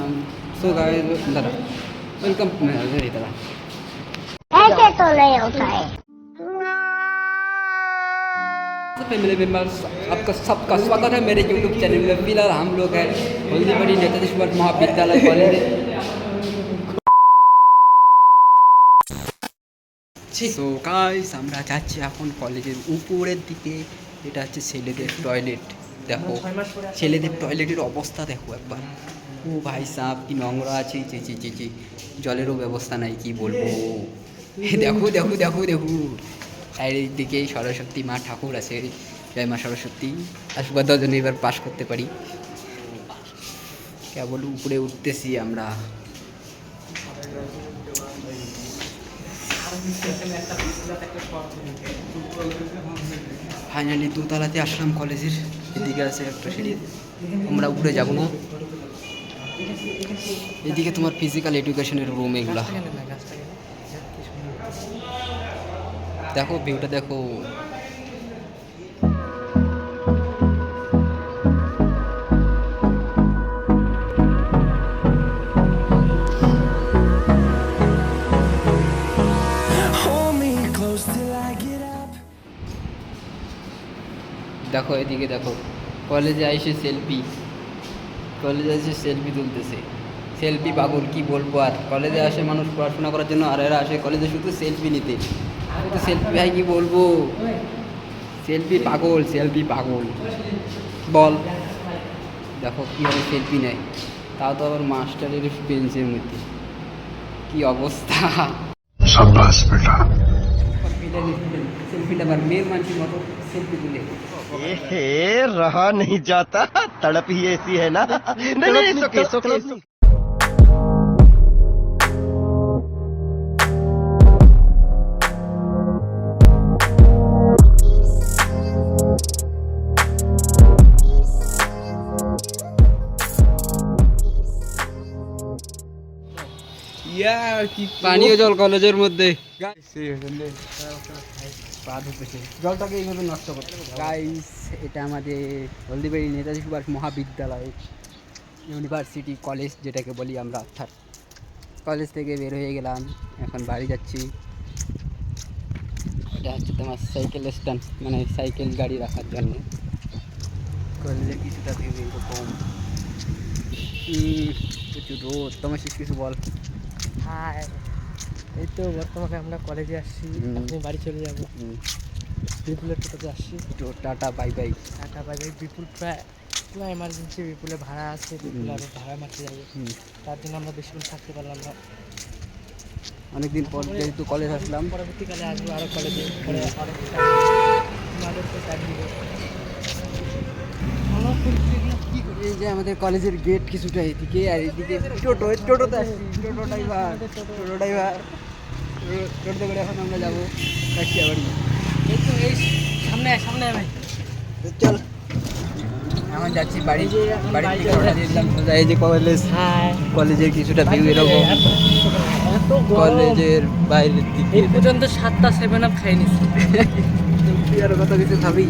So guys दादा welcome दादा ऐसे तो नहीं होता है। फैमिली मेम्बर्स आपका सबका स्वागत है मेरे यूट्यूब चैनल में। फिलहाल हम लोग हैं हल्दीबाड़ी नेताजी सुभाष महाविद्यालय कॉलेज। সো গাইস আমরা যাচ্ছি এখন কলেজের উপরের দিকে। এটা হচ্ছে ছেলেদের টয়লেট। দেখো ছেলেদের টয়লেটের অবস্থা দেখো একবার। ও ভাই সাপ কি নোংরা আছে, চি চি চি চি, জলেরও ব্যবস্থা নাই, কি বলবো। দেখো দেখো দেখো দেখো, আর এইদিকে সরস্বতী মা ঠাকুর আছে। জয় মা সরস্বতী, আশীর্বাদ জন্য এবার পাস করতে পারি। কেবল উপরে উঠতেছি আমরা। ফাইনালি দোতলাতে আসলাম কলেজের। এদিকে আছে একটা সিঁড়ি, আমরা উপরে যাব না। এদিকে তোমার ফিজিক্যাল এডুকেশনের রুম এগুলা। দেখো ভিউটা দেখো। দেখো এদিকে দেখো, কলেজে এসে সেলফি, কলেজে এসে সেলফি তুলতেছে। সেলফি পাগল, কি বলবো আর। কলেজে আসে মানুষ পড়াশোনা করার জন্য, আর এরা আসে কলেজে শুধু সেলফি নিতে। শুধু সেলফি, ভাই কি বলবো, সেলফি পাগল, সেলফি পাগল বল। দেখো কীভাবে সেলফি নেয়, তাও তো আবার মাস্টারের বেঞ্চের মধ্যে। কি অবস্থা। সেলফিটা আবার মেয়ের মানুষের মতো সেলফি তুলে। रहा नहीं जाता, तड़प ही ऐसी है ना। नहीं नहीं, it's okay, it's okay, it's okay. পানীয় জল কলেজের মধ্যে, জলটাকে এইভাবে নষ্ট করতে। গাইস এটা আমাদের হলদিবাড়ি নেতাজি সুভাষ মহাবিদ্যালয় ইউনিভার্সিটি কলেজ যেটাকে বলি আমরা। অর্থাৎ কলেজ থেকে বের হয়ে গেলাম, এখন বাড়ি যাচ্ছি। এটা হচ্ছে তোমার সাইকেল স্ট্যান্ড, মানে সাইকেল গাড়ি রাখার জন্য। কলেজের কিছুটা ভিউ এরকম। প্রচুর রোদ। তোমার শেষ কিছু বল। হ্যাঁ, এই তো বর্তমানে আমরা কলেজে আসছি, আপনি বাড়ি চলে যাবো। বিপুলের টোটোতে আসছি। তো tata bye bye. Tata bye bye. Bipul প্রায় এমার্জেন্সি, বিপুলে ভাড়া আছে, বিপুলে আরও ভাড়া মারতে যাবো। তার জন্য আমরা বেশিক্ষণ থাকতে পারলাম না। অনেকদিন পর যেহেতু কলেজ আসলাম, পরবর্তীকালে আসবো আরও কলেজে, পরে এই যে আমাদের কলেজের গেট কিছুটা এদিকে, আর এদিকে টোটোতে আসছি। টোটো ড্রাইভার টোটোতে করে এখন আমরা যাবো কাঠিয়াবাড়ি। এই তো এই সামনে ভাই, চল এখন যাচ্ছি বাড়ি। বাড়ি থেকে রওনা দিলাম সোজা এই যে কলেজ। কলেজের কিছুটা ভিউ এরকম। কলেজের বাইরের দিকে এই পর্যন্ত 7টা 7 আপ খাই নিচ্ছি। তুই আর কত কিছু খাবি।